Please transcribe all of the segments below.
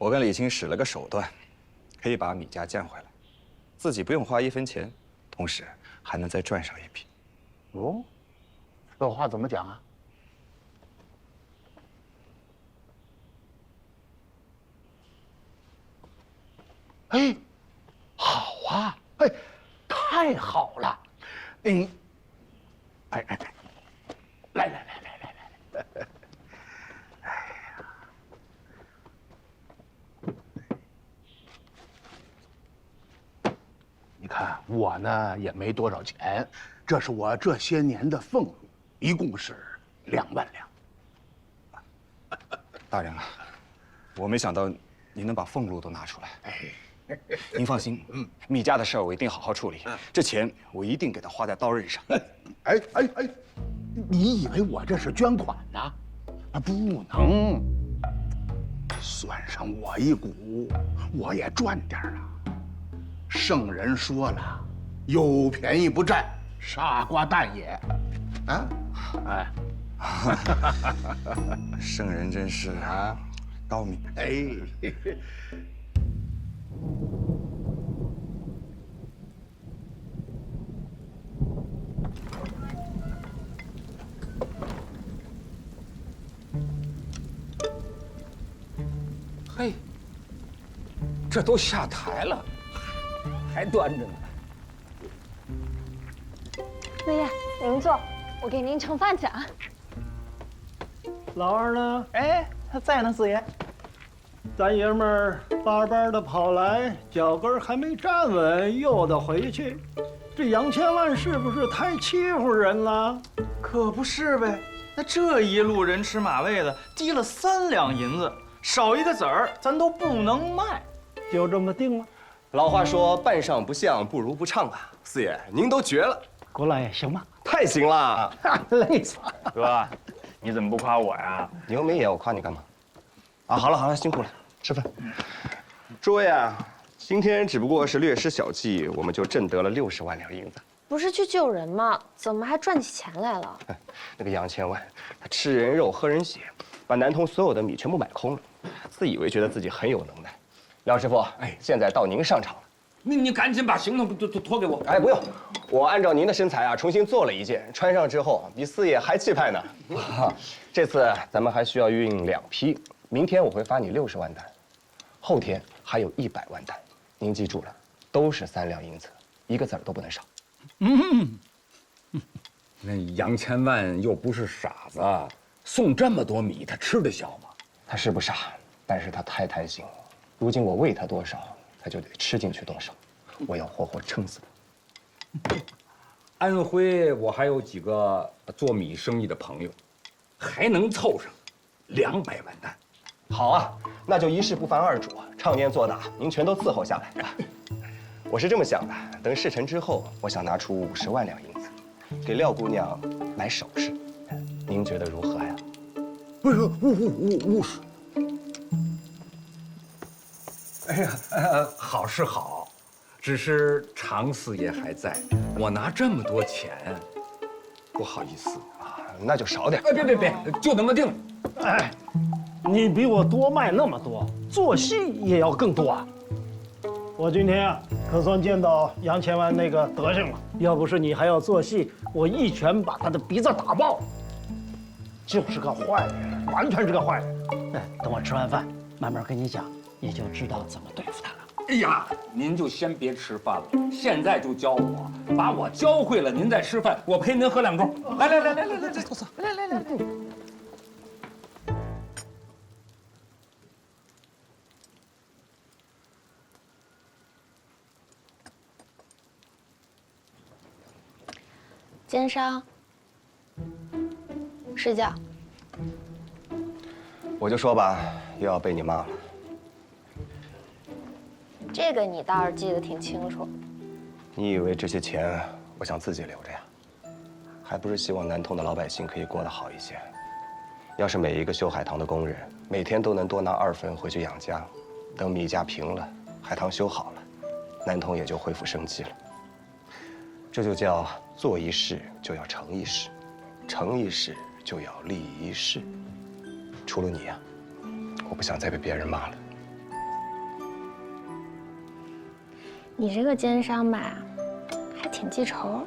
我跟李青使了个手段，可以把米家建回来，自己不用花1分钱，同时还能再赚上一笔。哦，这话怎么讲啊？哎，好啊！哎，太好了！哎，来，哎呀，你看我呢也没多少钱，这是我这些年的俸禄，一共是2万两。大人啊，我没想到您能把俸禄都拿出来。哎，您放心，米家的事儿我一定好好处理。这钱我一定给他花在刀刃上。哎，你以为我这是捐款呢？啊，不能，算上我一股，我也赚点啊。圣人说了，有便宜不占，傻瓜蛋也。啊，哎，圣人真是啊，高明。哎。嘿，这都下台了，还端着呢。四爷，您坐，我给您盛饭去啊。老二呢？哎，他在呢，四爷。咱爷们儿巴巴的跑来，脚跟还没站稳，又得回去。这杨千万是不是太欺负人了？可不是呗，那这一路人吃马喂的，积了3两银子，少一个子儿，咱都不能卖。就这么定了。老话说，半上不相，不如不唱啊！四爷，您都绝了，过来行吗？太行了！累死了。哥，你怎么不夸我呀？你又没野，我夸你干嘛？啊，好了，辛苦了，吃饭。诸位啊，今天只不过是略施小计，我们就挣得了60万两银子。不是去救人吗？怎么还赚起钱来了？那个杨千万，他吃人肉喝人血，把南通所有的米全部买空了，自以为觉得自己很有能耐。廖师傅，哎，现在到您上场了。你赶紧把行头都脱给我。哎，不用，我按照您的身材啊，重新做了一件，穿上之后比四爷还气派呢。这次咱们还需要运2批，明天我会发你60万单，后天还有100万单。您记住了，都是3两银子，一个子儿都不能少。那杨千万又不是傻子，送这么多米，他吃得消吗？他是不傻，但是他太贪心了。如今我喂他多少，他就得吃进去多少，我要活活撑死他。安徽我还有几个做米生意的朋友，还能凑上200万担。好啊，那就一事不烦二主，常年做大，您全都伺候下来。我是这么想的，等事成之后，我想拿出50万两银子，给廖姑娘买首饰，您觉得如何呀？不是50。哎呀，好是好，只是常四爷还在，我拿这么多钱，不好意思啊，那就少点。哎，别，就那么定了。哎，你比我多卖那么多，做戏也要更多啊。我今天啊，可算见到杨千万那个德行了。要不是你还要做戏，我一拳把他的鼻子打爆。就是个坏人，完全是个坏人。哎，等我吃完饭，慢慢跟你讲，你就知道怎么对付他了。哎呀，您就先别吃饭了，现在就教我，把我教会了，您再吃饭，我陪您喝2盅。来，坐，来。奸商，睡觉。我就说吧，又要被你骂了。这个你倒是记得挺清楚。你以为这些钱我想自己留着呀？还不是希望南通的老百姓可以过得好一些。要是每一个修海棠的工人每天都能多拿2分回去养家，等米价平了，海棠修好了，南通也就恢复生机了。这就叫做一事就要成一事，成一事就要立一事。除了你呀，我不想再被别人骂了。你这个奸商吧，还挺记仇。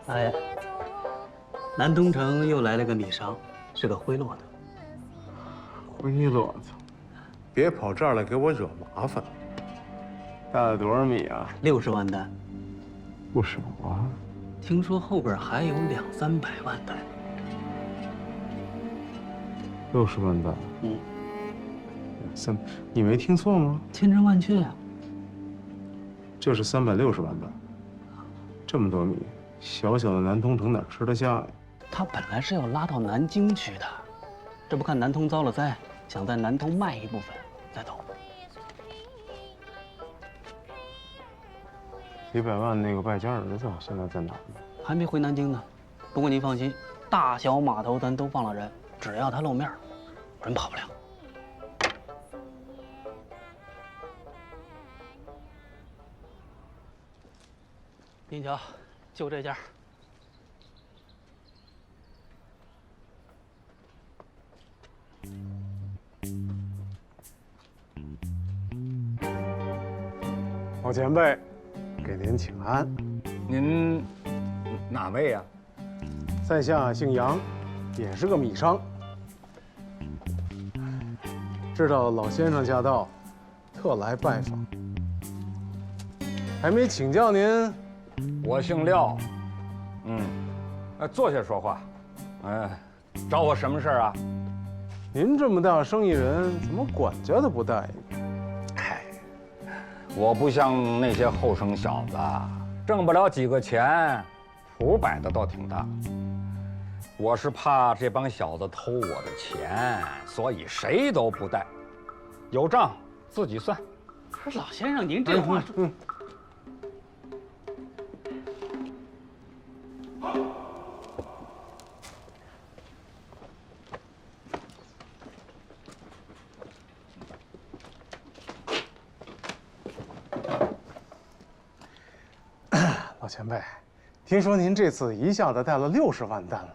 哎，南东城又来了个米商，是个灰落的。灰落子，别跑这儿来给我惹麻烦。带了多少米啊？60万担。不少啊。听说后边还有200-300万担。60万担。你没听错吗？千真万确啊。就是360万担。这么多米。小小的南通城哪吃得下呀？他本来是要拉到南京去的，这不看南通遭了灾，想在南通卖一部分再走。几百万那个败家儿子现在在哪儿呢？还没回南京呢。不过您放心，大小码头咱都放了人，只要他露面，人跑不了。您瞧。就这家。老前辈，给您请安。您哪位呀？在下姓杨，也是个米商。知道老先生驾到，特来拜访。还没请教您。我姓廖，坐下说话。找我什么事儿啊？您这么大生意人，怎么管家都不带一个？嗨，我不像那些后生小子，挣不了几个钱，谱摆的倒挺大。我是怕这帮小子偷我的钱，所以谁都不带，有账自己算。不是老先生，您这话说。老前辈，听说您这次一下子带了60万担了。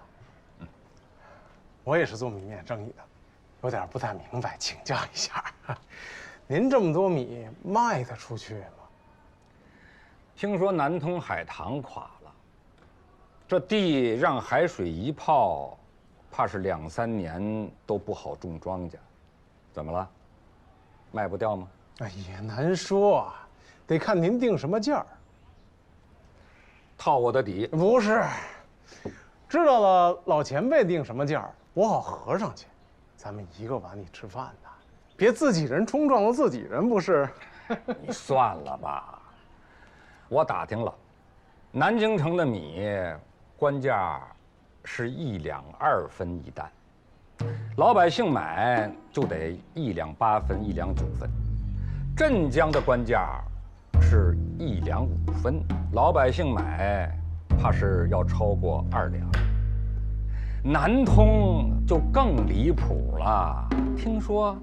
我也是做米面生意的，有点不太明白，请教一下。您这么多米卖得出去吗？听说南通海塘垮了，这地让海水一泡，怕是2、3年都不好种庄稼。怎么了？卖不掉吗？哎呀，难说啊，得看您定什么价儿。套我的底？不是，知道了老前辈定什么价儿，我好合上去，咱们一个碗里吃饭的，别自己人冲撞了自己人，不是？你算了吧，我打听了，南京城的米官价是1两2分一担，老百姓买就得1两8分、1两9分。镇江的官价是1两5分，老百姓买怕是要超过2两。南通就更离谱了，听说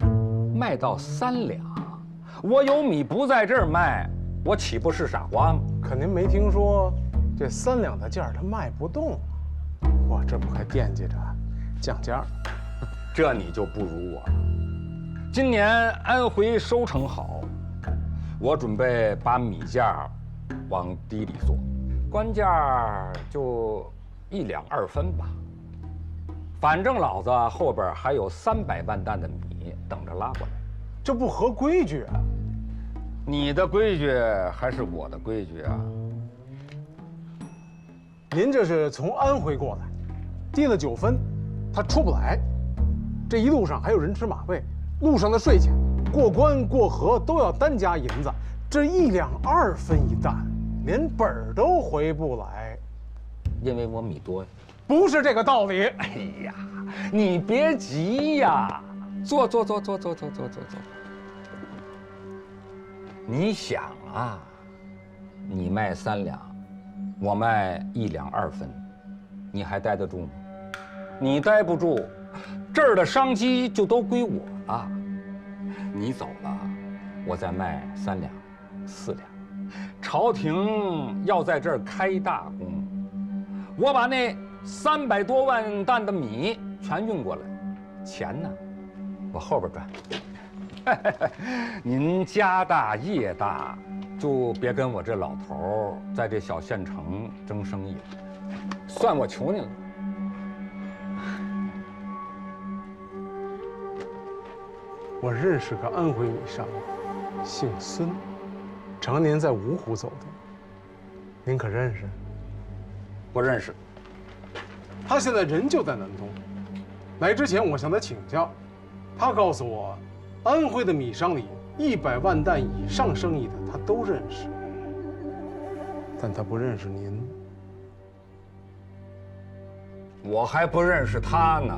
卖到3两。我有米不在这儿卖，我岂不是傻瓜吗？可您没听说，这3两的价它卖不动啊，我这不还惦记着降价？这你就不如我了。今年安徽收成好，我准备把米价往低里做，官价就1两2分吧。反正老子后边还有300万担的米等着拉过来，这不合规矩啊！你的规矩还是我的规矩啊？您这是从安徽过来，低了9分，他出不来。这一路上还有人吃马费，路上的税钱、过关过河都要单加银子，这1两2分一担，连本儿都回不来。因为我米多呀。不是这个道理。哎呀，你别急呀，坐。你想啊，你卖3两，我卖1两2分，你还待得住吗？你待不住，这儿的商机就都归我了。你走了，我再卖3两、4两。朝廷要在这儿开大工，我把那300多万担的米全运过来，钱呢，我后边赚。您家大业大，就别跟我这老头儿在这小县城争生意了，算我求您了。我认识个安徽米商，姓孙，常年在芜湖走动。您可认识？不认识。他现在人就在南通。来之前我向他请教，他告诉我，安徽的米商里100万担以上生意的他都认识，但他不认识您。我还不认识他呢。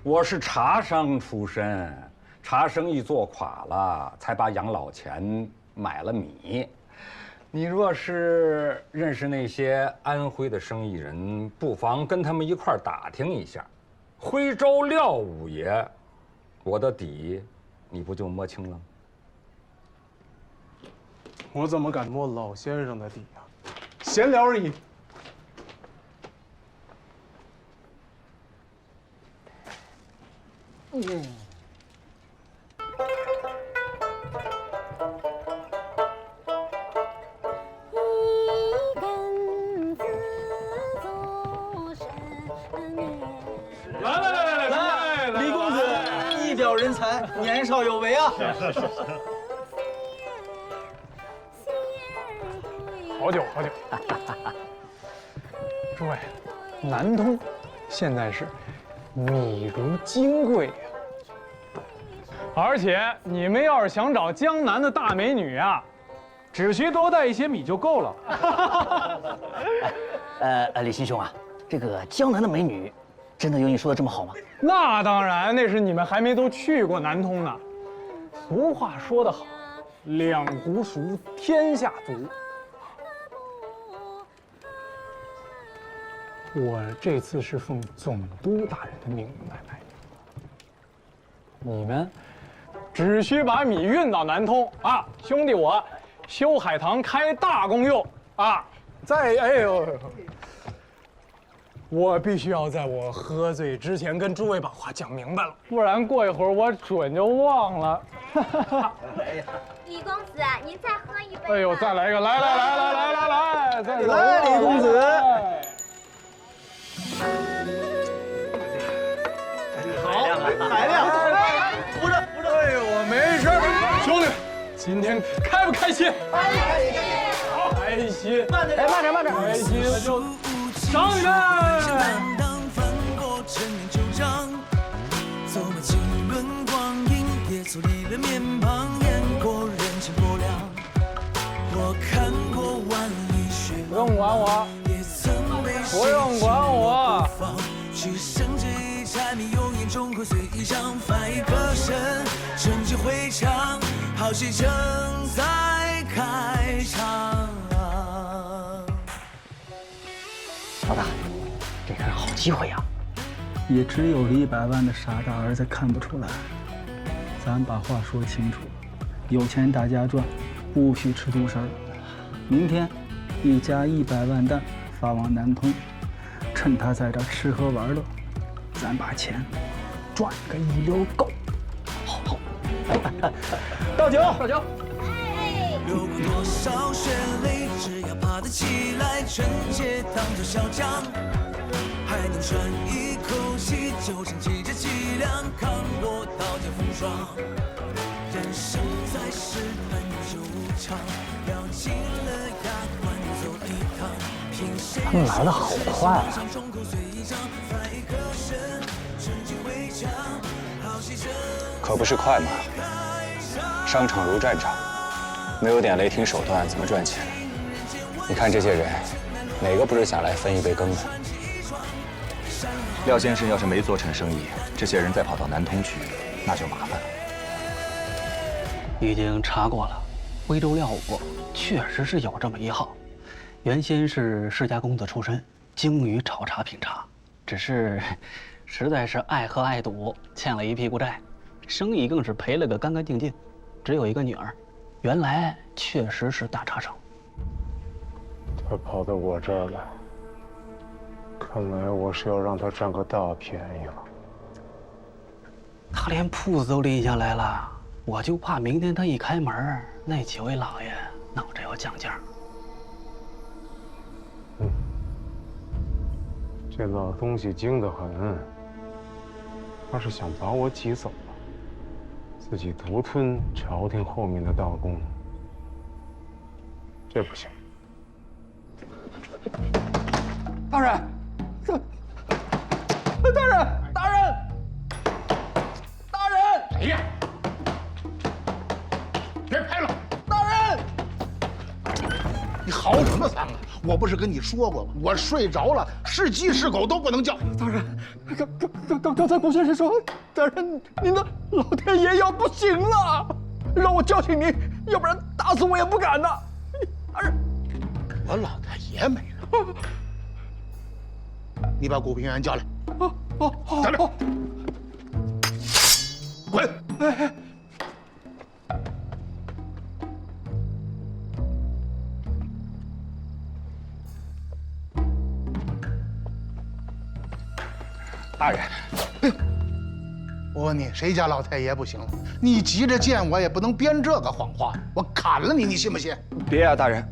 我是茶商出身，茶生意做垮了，才把养老钱买了米。你若是认识那些安徽的生意人，不妨跟他们一块儿打听一下。徽州廖五爷，我的底，你不就摸清了？我怎么敢摸老先生的底呀？闲聊而已。来，李公子一表人才，年少有为啊！是。好酒。诸位，南通现在是米如金贵呀。而且你们要是想找江南的大美女啊，只需多带一些米就够了。李新兄啊，这个江南的美女，真的有你说的这么好吗？那当然，那是你们还没都去过南通呢。俗话说得好，两湖熟，天下足。我这次是奉总督大人的命令来买的，你们只需把米运到南通啊，兄弟我修海棠开大功用啊！我必须要在我喝醉之前跟诸位把话讲明白了，不然过一会儿我准就忘了。李公子啊，您再喝一杯。哎呦，再来一个！来，再来，李公子。好，海亮，扶着。哎呦，我没事。兄弟，今天开不开心？开心。慢点。开心就上你们。走马几轮光阴，也走历了面庞，演过人情薄凉。我看过万里雪，不用管我，不用管我。去生这一柴米油盐，终会随意想翻一个身，趁机回肠，好戏正在开场。老大，这可是好机会呀！也只有100万的傻大儿子看不出来。咱把话说清楚，有钱大家赚，不许吃独食儿。明天一家100万担发往南通，趁他在这吃喝玩乐，咱把钱赚个一溜够。好，倒酒。流过多少血泪，只要爬得起来，纯洁当作小将，还能喘一口气，就剩几这凄凉，扛过刀剑风霜。人生在世本就长，咬紧了牙关走一趟。他们来的好快啊！可不是快嘛，商场如战场，没有点雷霆手段怎么赚钱？你看这些人，哪个不是想来分一杯羹的？廖先生要是没做成生意，这些人再跑到南通去，那就麻烦了。已经查过了，徽州廖五确实是有这么一号，原先是世家公子出身，精于炒茶品茶，只是实在是爱喝爱赌，欠了一屁股债，生意更是赔了个干干净净，只有一个女儿，原来确实是大茶商。他跑到我这儿来，看来我是要让他占个大便宜了。他连铺子都拎下来了，我就怕明天他一开门，那几位老爷闹着要降价。这老东西精得很，他是想把我挤走了，自己独吞朝廷后面的大功，这不行。大人，大人，大人，大人！谁呀？别拍了！大人，你嚎什么丧啊？我不是跟你说过吗？我睡着了，是鸡是狗都不能叫。大人，刚才顾先生说，大人您的老天爷要不行了，让我叫醒您，要不然打死我也不敢呐。大人，我老太爷没了。你把顾平原叫来。好，叫来。滚！大人，我问你，谁家老太爷不行了？你急着见我，也不能编这个谎话。我砍了你，你信不信？别啊，大人，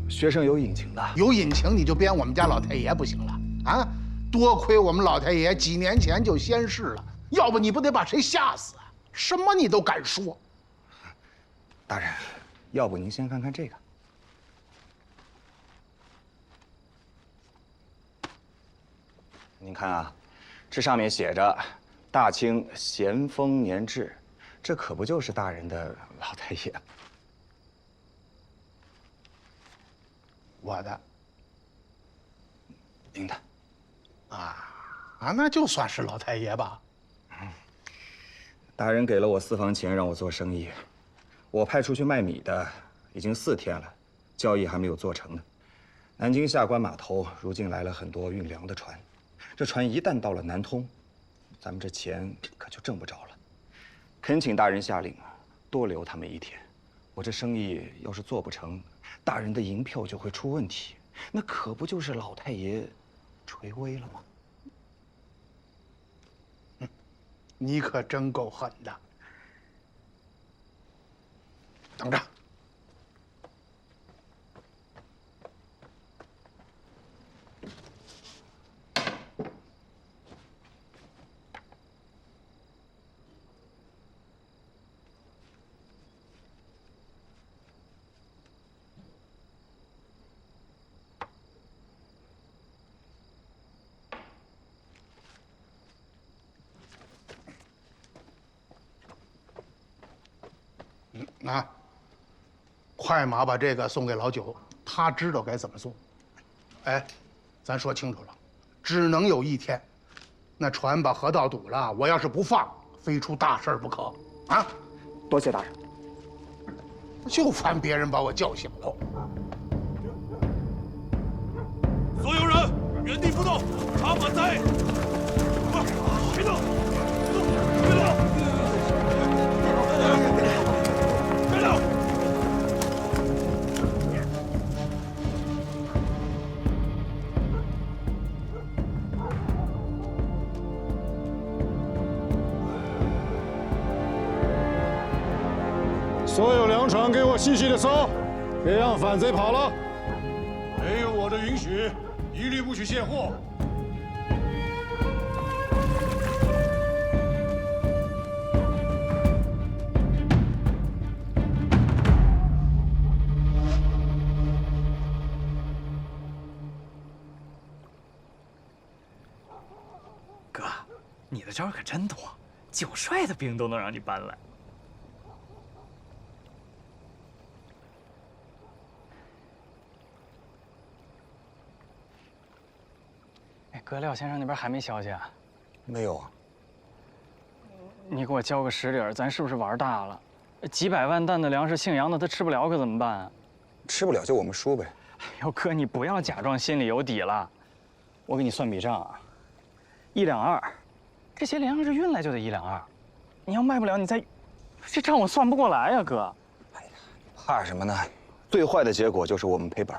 学生有隐情的。有隐情你就编我们家老太爷不行了啊！多亏我们老太爷几年前就仙逝了，要不你不得把谁吓死啊？什么你都敢说。大人，要不您先看看这个。您看啊，这上面写着“大清咸丰年制”，这可不就是大人的老太爷吗？我的，您的，那就算是老太爷吧。大人给了我私房钱让我做生意，我派出去卖米的已经4天了，交易还没有做成呢。南京下关码头如今来了很多运粮的船，这船一旦到了南通，咱们这钱可就挣不着了。恳请大人下令，多留他们1天。我这生意要是做不成，大人的银票就会出问题，那可不就是老太爷垂危了吗？你可真够狠的。等着。快马把这个送给老九，他知道该怎么做。哎，咱说清楚了，只能有1天。那船把河道堵了，我要是不放，非出大事不可啊！多谢大人。就烦别人把我叫醒了。所有人原地不动，插马在。快，别动！别动！别动！所有粮船给我细细的搜，别让反贼跑了。没有我的允许，一律不许卸货。哥，你的招可真多，9帅的兵都能让你搬来。哥，廖先生那边还没消息啊？没有啊。你给我交个实理儿，咱是不是玩大了？几百万担的粮食，姓杨的他吃不了，可怎么办啊？吃不了就我们输呗。哎呦，哥，你不要假装心里有底了。我给你算笔账啊，1两2，这些粮食运来就得1两2，你要卖不了，你再，这账我算不过来呀，哥。哎呀，怕什么呢？最坏的结果就是我们赔本。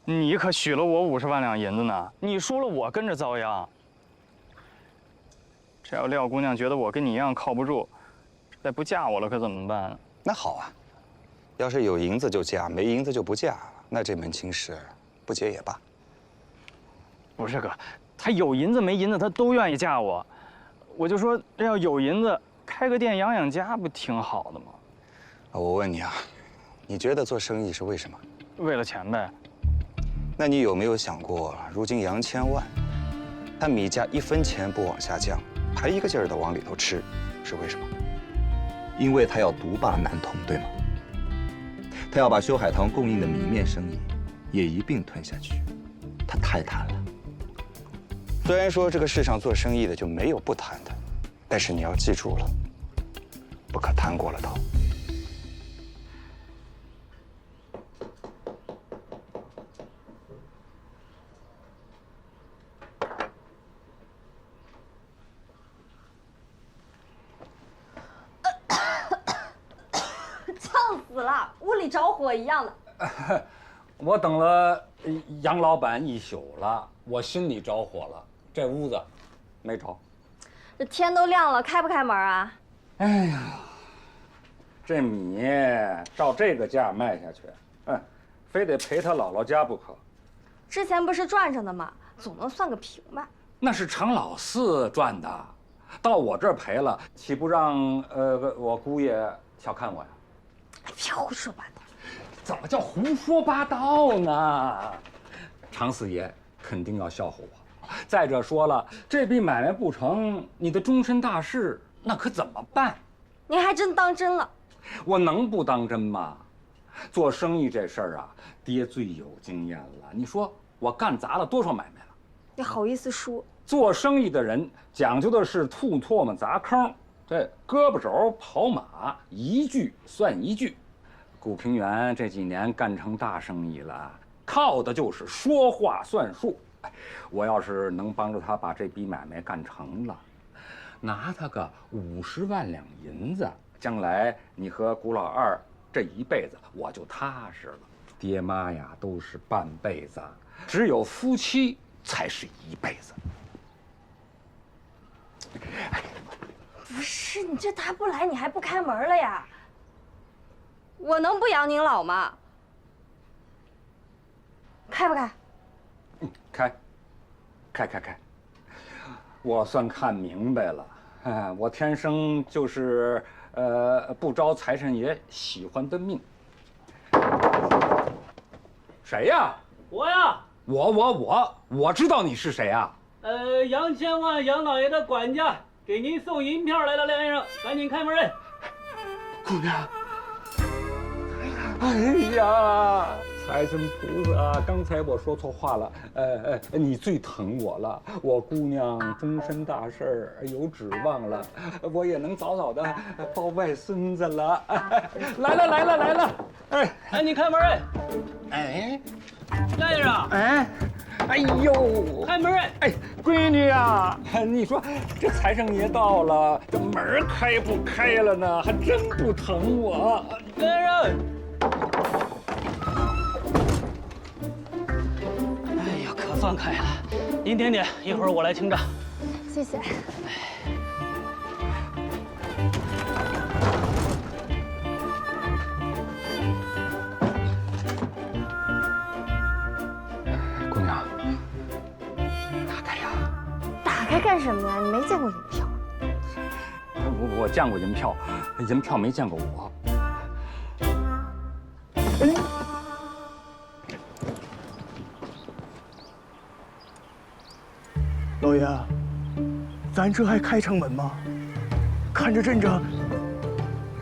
你可许了我50万两银子呢，你输了我跟着遭殃。这要廖姑娘觉得我跟你一样靠不住，再不嫁我了可怎么办？那好啊，要是有银子就嫁，没银子就不嫁，那这门亲事不结也罢。不是哥，她有银子没银子她都愿意嫁我，我就说要有银子开个店养养家不挺好的吗？我问你啊，你觉得做生意是为什么？为了钱呗。那你有没有想过，如今杨千万，他米价1分钱不往下降，还一个劲儿的往里头吃，是为什么？因为他要独霸南通，对吗？他要把修海棠供应的米面生意也一并吞下去，他太贪了。虽然说这个世上做生意的就没有不贪的，但是你要记住了，不可贪过了头。呛死了，屋里着火一样的。我等了杨老板1宿了，我心里着火了，这屋子没着。这天都亮了，开不开门啊？哎呀，这米照这个价卖下去，非得赔他姥姥家不可。之前不是赚上的吗？总能算个平吧。那是程老四赚的，到我这儿赔了，岂不让我姑爷小看我呀？别胡说八道！怎么叫胡说八道呢？常四爷肯定要笑话我。再者说了，这笔买卖不成，你的终身大事那可怎么办？您还真当真了？我能不当真吗？做生意这事儿啊，爹最有经验了。你说我干砸了多少买卖了？你好意思说？做生意的人讲究的是吐唾沫砸坑，这胳膊肘跑马，一句算一句。古平原这几年干成大生意了，靠的就是说话算数。我要是能帮助他把这笔买卖干成了，拿他个50万两银子，将来你和古老二这一辈子我就踏实了。爹妈呀都是半辈子，只有夫妻才是一辈子。不是你这大不来，你还不开门了呀？我能不养您老吗？开不开？开，我算看明白了，我天生就是不招财神爷喜欢的命。谁呀？我呀。我知道你是谁啊？杨千万杨老爷的管家，给您送银票来了，梁先生，赶紧开门。姑娘。哎呀，财神菩萨，刚才我说错话了，你最疼我了。我姑娘终身大事有指望了，我也能早早的抱外孙子了。来了，赶紧开门。梁先生。哎呦，开门！闺女啊，你说这财神爷到了，这门开不开了呢？还真不疼我。梁先生。哎呀，可算开了！您点点，一会儿我来清账。谢谢。姑娘，打开呀！打开干什么呀？你没见过银票。我见过银票，银票没见过我。老爷，咱这还开城门吗？看着阵仗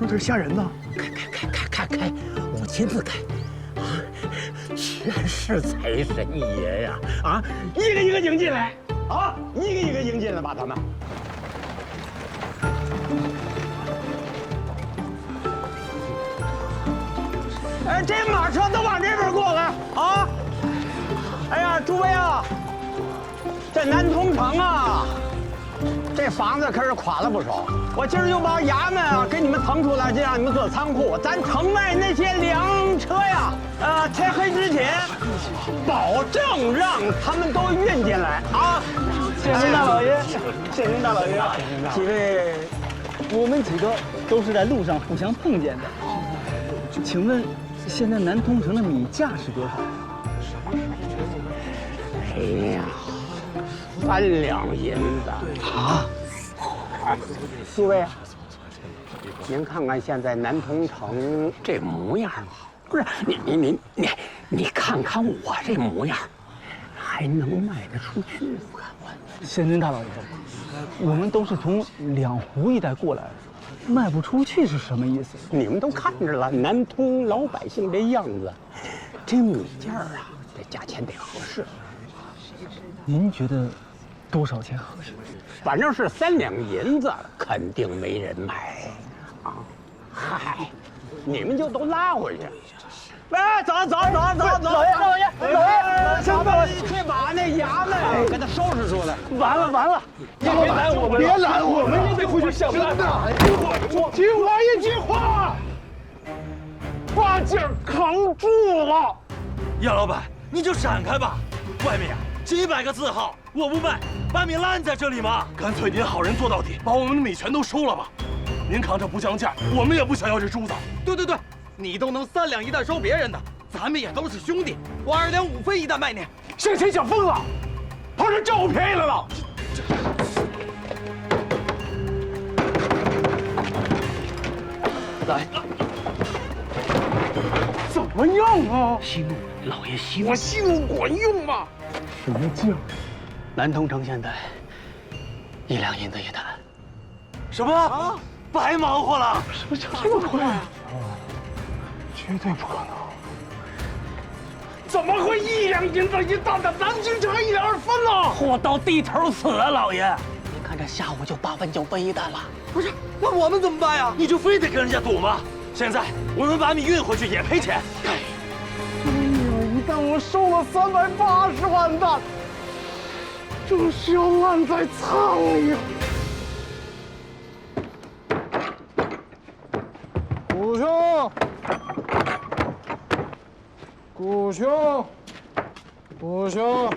有点吓人呐。开，我亲自开。全是财神爷呀！一个一个迎进来。啊，一个一个迎进来吧，他们。哎，这马车都往这边过来啊！哎呀，诸位啊，这南通城啊，这房子可是垮了不少。我今儿就把衙门啊给你们腾出来，就让你们做仓库。咱城外那些粮车呀，天黑之前，保证让他们都运进来啊！谢您大老爷，谢您大老爷。几位，我们几个都是在路上互相碰见的。请问，现在南通城的米价是多少？哎呀，3两银子啊！诸位，您看看现在南通城这模样，不是你看看我这模样，还能卖得出去吗？谢您大老爷，我们都是从两湖一带过来的，卖不出去是什么意思？你们都看着了，南通老百姓这样子，这米价啊，这价钱得合适。您觉得多少钱合适？反正是3两银子，肯定没人买啊！嗨，你们就都拉回去。哎，走！老爷，先去把那衙门给他收拾出来。完了！别拦我们，也得回去上班。听我一句话，把劲儿扛住了。杨老板，你就闪开吧，外面呀几百个字号，我不卖，把米烂在这里吗？干脆您好人做到底，把我们的米全都收了吧。您扛着不降价，我们也不想要这珠子。对，你都能3两一担收别人的，咱们也都是兄弟，我2两5分一担卖你。是谁想疯了？他是占我便宜来了。来，怎么样啊？息怒，老爷息怒。我息怒管用吗？什么价？南通城现在1两银子一担。什么？啊？白忙活了？什么叫这么快啊？绝对不可能！怎么会1两银子一担的？南京城1两2分呢？货到地头死啊，老爷！您看这下午就8分9分一担了。不是，那我们怎么办呀？你就非得跟人家赌吗？现在我们把米运回去也赔钱。哎呀，一旦我收了380万担，这是要烂在仓里呀！古兄，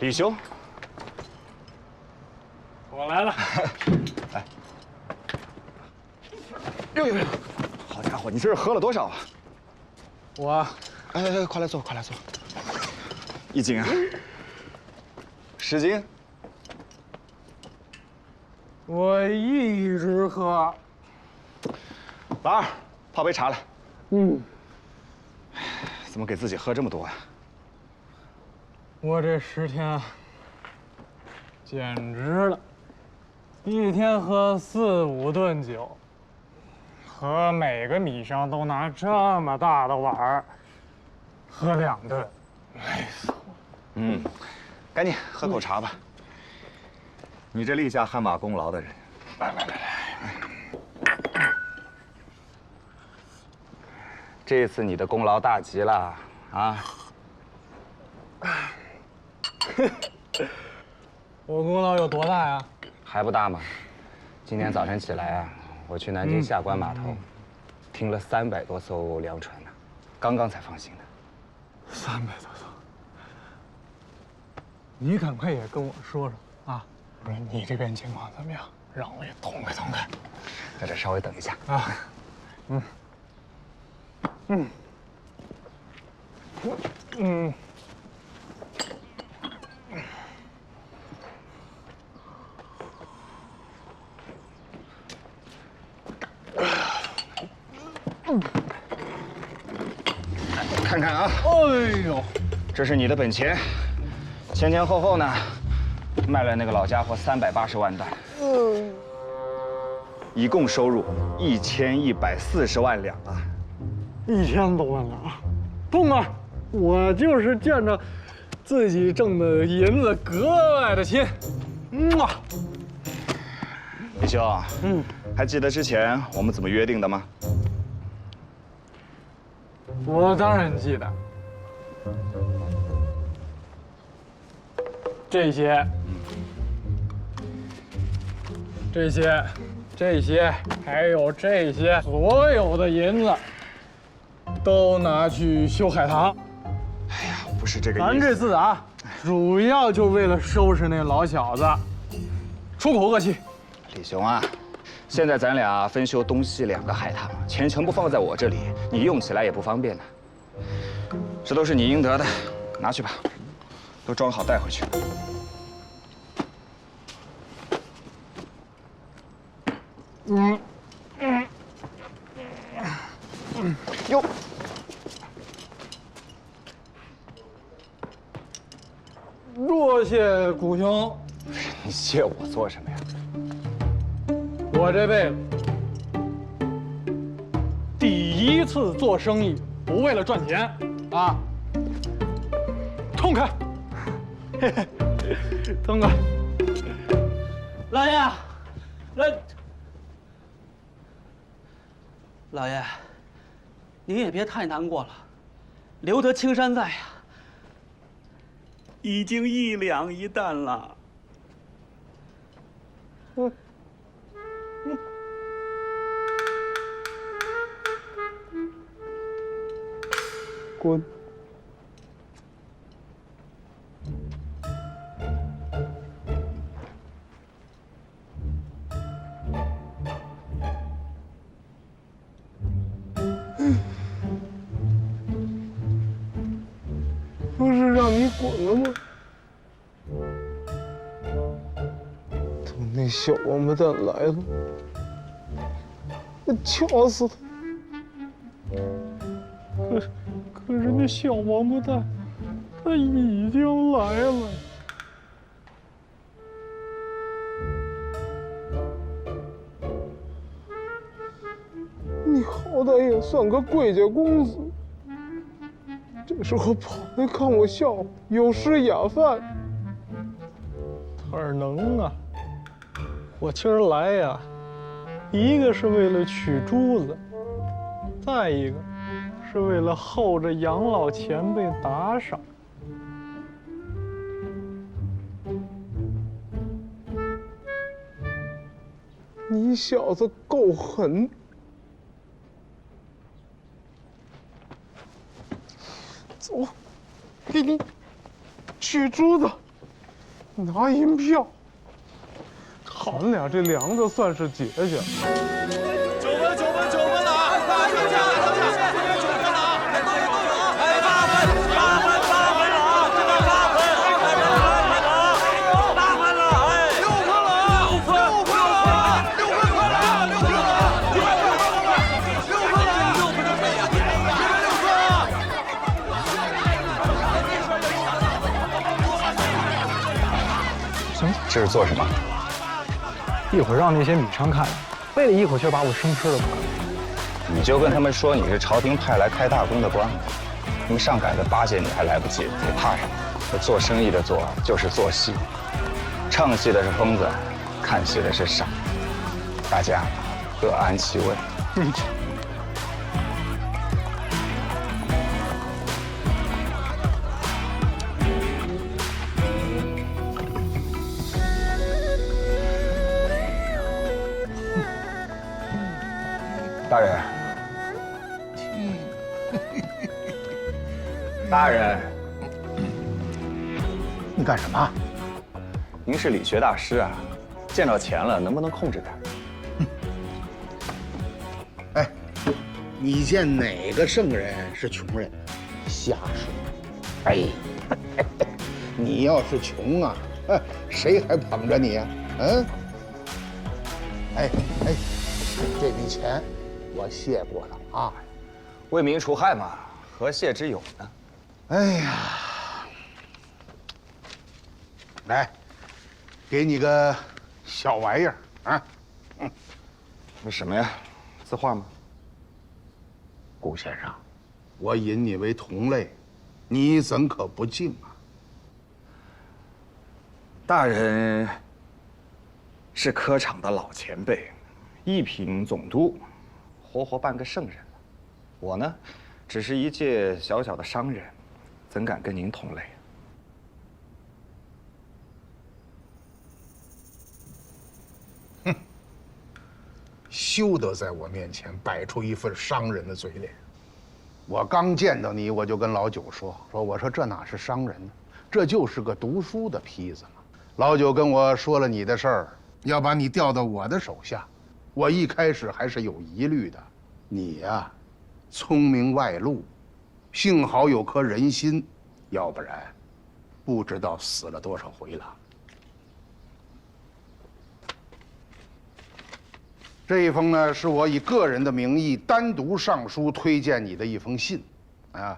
李兄，我来了。来，哟，好家伙，你这是喝了多少啊？我，哎，快来坐。1斤啊？10斤？我一直喝。老二，泡杯茶来。怎么给自己喝这么多啊？我这10天简直了，一天喝4、5顿酒，和每个米商都拿这么大的碗儿喝2顿，累死我！赶紧喝口茶吧。你这立下汗马功劳的人，来，这次你的功劳大极了啊！我功劳有多大呀？还不大吗？今天早晨起来啊，我去南京下关码头，停了300多艘粮船呢，刚刚才放行的。300多艘，你赶快也跟我说说啊！不是你这边情况怎么样？让我也痛快痛快。在这稍微等一下啊。看看啊！哎呦，这是你的本钱，前前后后呢，卖了那个老家伙380万担，一共收入1140万两啊！1000多万两，痛啊！我就是见着自己挣的银子格外的亲。李兄，还记得之前我们怎么约定的吗？我当然记得。这些，还有这些，所有的银子都拿去修海棠。哎呀，不是这个意思。咱这次啊，主要就为了收拾那老小子，出口恶气。李兄啊，现在咱俩分修东西2个海棠，钱全部放在我这里，你用起来也不方便呢。这都是你应得的，拿去吧，都装好带回去。哟，多谢谷兄。你谢我做什么呀？我这辈子第一次做生意，不为了赚钱啊！痛快，嘿嘿，痛快！老爷，老爷，您也别太难过了，留得青山在呀。已经1两1担了。滚！不是让你滚了吗？等那小王八蛋来了，我敲死他！可是那小王八蛋，他已经来了。你好歹也算个贵家公子，这时候跑来看我笑话，有失雅范。哪能啊！我今儿来呀，一个是为了取珠子，再一个是为了候着养老前辈打赏。你小子够狠！走，给你取珠子，拿银票，咱俩这梁子算是结下。9分了啊！快上架了啊！8分了啊！这个8分了哎！6分了啊！6分了，快了！6分了！6分这是做什么？一会儿让那些米商看，非得一口气把我生吃了不可。你就跟他们说你是朝廷派来开大功的官，他们上赶着巴结你还来不及，你怕什么？这做生意的做就是做戏，唱戏的是疯子，看戏的是傻，大家各安其位。大人，大人，你干什么？您是理学大师啊，见到钱了能不能控制点？哎，你见哪个圣人是穷人？瞎说！哎，你要是穷啊，谁还捧着你呀？嗯？哎，这笔钱我谢过了啊，为民除害嘛，何谢之有呢？哎呀，来，给你个小玩意儿啊，这什么呀？字画吗？顾先生，我引你为同类，你怎可不敬啊？大人是科场的老前辈，一品总督，活活半个圣人了。我呢，只是一介小小的商人，怎敢跟您同类？哼，休得在我面前摆出一副商人的嘴脸。我刚见到你，我就跟老九说，我说这哪是商人呢？这就是个读书的坯子嘛。老九跟我说了你的事儿，要把你调到我的手下。我一开始还是有疑虑的。你呀，聪明外露，幸好有颗人心，要不然不知道死了多少回了。这一封呢，是我以个人的名义单独上书推荐你的一封信，啊，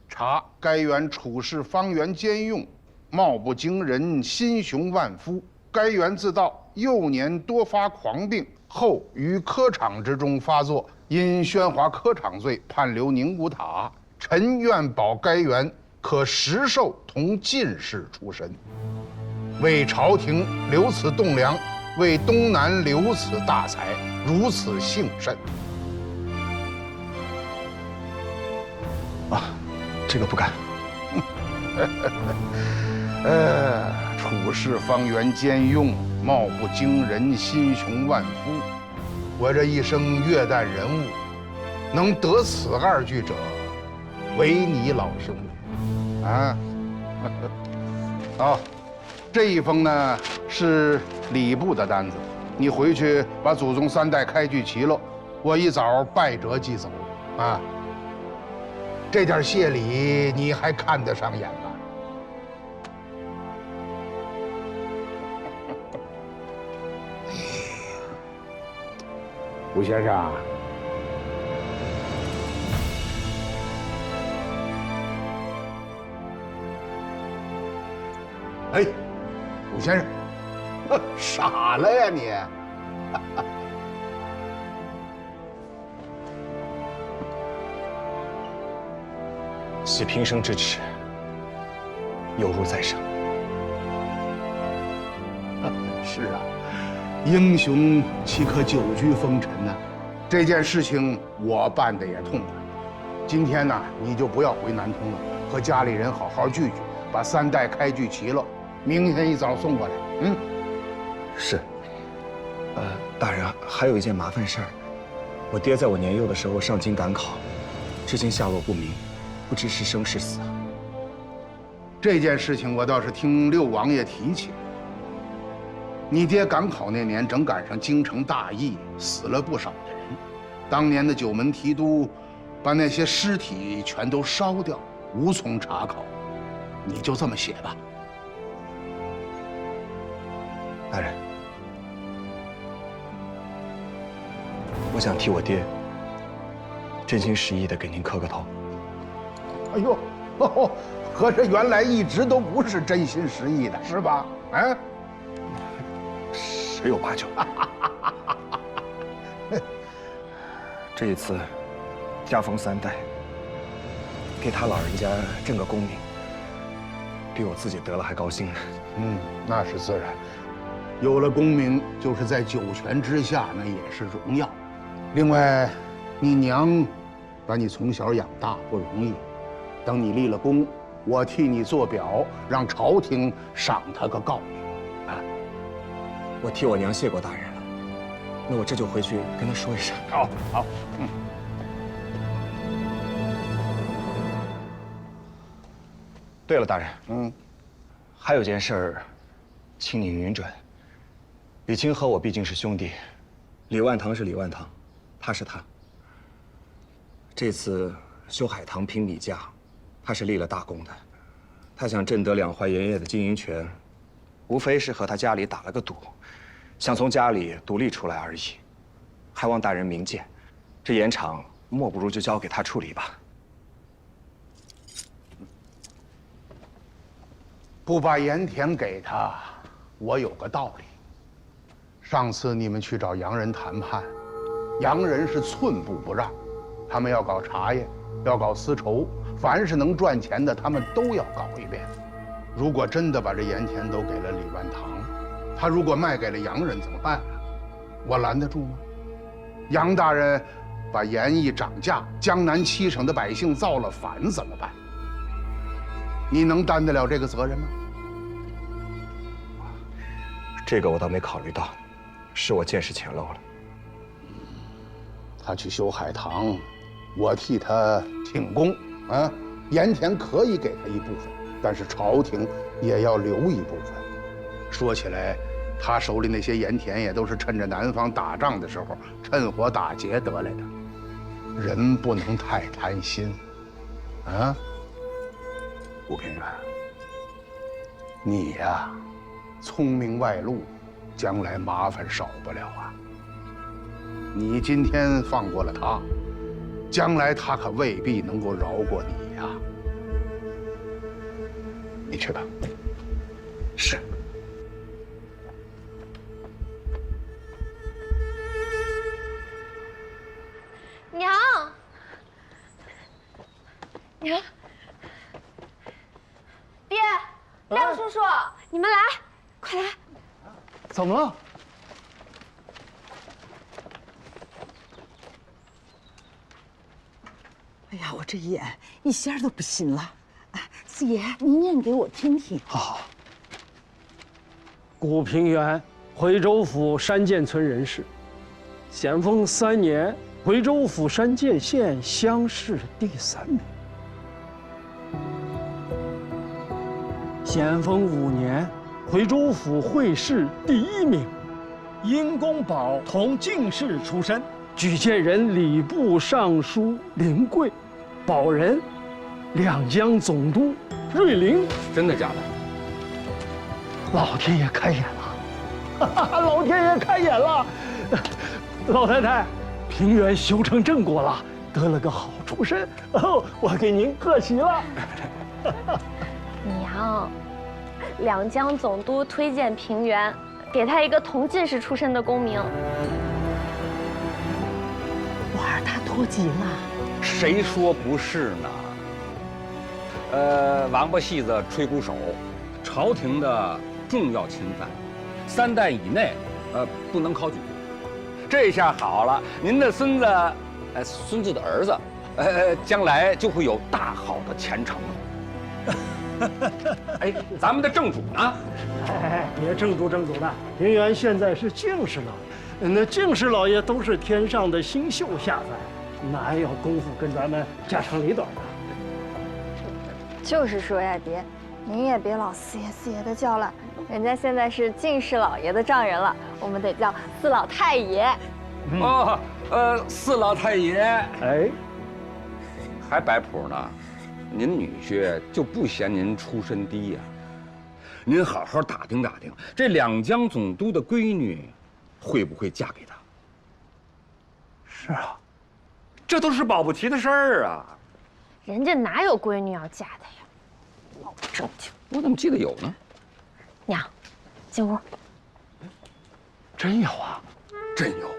查该员处事方圆兼用，貌不惊人，心雄万夫。该员自道幼年多发狂病，后于科场之中发作，因喧哗科场罪，判留宁古塔。臣愿保该员可实授同进士出身，为朝廷留此栋梁。为东南留此大才，如此幸甚。啊，这个不敢。处事方圆兼用，貌不惊人，心雄万夫。我这一生阅览人物，能得此2句者，唯你老兄也。啊，好。这一封呢是礼部的单子，你回去把祖宗3代开具齐了，我一早拜折即走。啊，这点谢礼你还看得上眼吗？吴先生，哎。武先生，傻了呀你！系平生之耻，有如在上。是啊，英雄岂可久居风尘呢？这件事情我办得也痛快。今天呢，你就不要回南通了，和家里人好好聚聚，把3代开具齐了。明天一早送过来。嗯，是。大人，还有一件麻烦事儿，我爹在我年幼的时候上京赶考，至今下落不明，不知是生是死。这件事情我倒是听6王爷提起。你爹赶考那年正赶上京城大疫，死了不少的人。当年的9门提督把那些尸体全都烧掉，无从查考。你就这么写吧。大人，我想替我爹真心实意的给您磕个头。哎呦，合着原来一直都不是真心实意的，是吧？啊，十有八九。这一次加封3代，给他老人家挣个功名，比我自己得了还高兴呢。嗯，那是自然。有了功名，就是在9泉之下，那也是荣耀。另外，你娘把你从小养大不容易，等你立了功，我替你做表，让朝廷赏他个告举。啊，我替我娘谢过大人了，那我这就回去跟她说一声。好，好，嗯。对了，大人，还有件事儿，请您允准。李清和我毕竟是兄弟，李万堂是李万堂，他是他。这次修海棠拼米价，他是立了大功的。他想挣得2淮盐业的经营权，无非是和他家里打了个赌，想从家里独立出来而已。还望大人明鉴，这盐场莫不如就交给他处理吧。不把盐田给他，我有个道理。上次你们去找洋人谈判，洋人是寸步不让，他们要搞茶叶，要搞丝绸，凡是能赚钱的，他们都要搞一遍。如果真的把这盐田都给了李万堂，他如果卖给了洋人怎么办啊？我拦得住吗？杨大人把盐一涨价，江南7省的百姓造了反怎么办？你能担得了这个责任吗？这个我倒没考虑到，是我见识浅陋了。他去修海棠，我替他挺功啊。盐田可以给他一部分，但是朝廷也要留一部分。说起来，他手里那些盐田也都是趁着南方打仗的时候趁火打劫得来的。人不能太贪心，啊，吴平原，你呀，聪明外露，将来麻烦少不了啊。你今天放过了他，将来他可未必能够饶过你呀。你去吧。是。娘，娘，爹，亮叔叔，你们来，快来！怎么了？哎呀，我这眼一下都不行了。四爷，您念给我听听。好。古平原，回州府山涧村人士，咸丰3年，回州府山涧县乡试第3名。咸丰5年，回州府会试第1名。因公保同进士出身。举荐人礼部尚书林贵，保人两江总督瑞麟。真的假的？老天爷开眼了，哈哈，老天爷开眼了！老太太，平原修成正果了，得了个好出身，哦，我给您贺喜了。娘，两江总督推荐平原，给他一个同进士出身的功名。娃儿他脱籍了。谁说不是呢？王八戏子吹鼓手，朝廷的重要钦犯，3代以内，不能考举。这下好了，您的孙子，孙子的儿子，将来就会有大好的前程。哎，咱们的正主呢？哎，别正主正主的，平原现在是进士老爷，那进士老爷都是天上的星宿下凡，哪有功夫跟咱们家长里短的？就是说呀，爹，您也别老四爷四爷的叫了，人家现在是进士老爷的丈人了，我们得叫四老太爷。哦，四老太爷，哎，还摆谱呢。您女婿就不嫌您出身低呀？您好好打听打听，这两江总督的闺女会不会嫁给他？是啊，这都是保不齐的事儿啊。人家哪有闺女要嫁的呀？老正经。我怎么记得有呢？娘，进屋。真有啊？真有。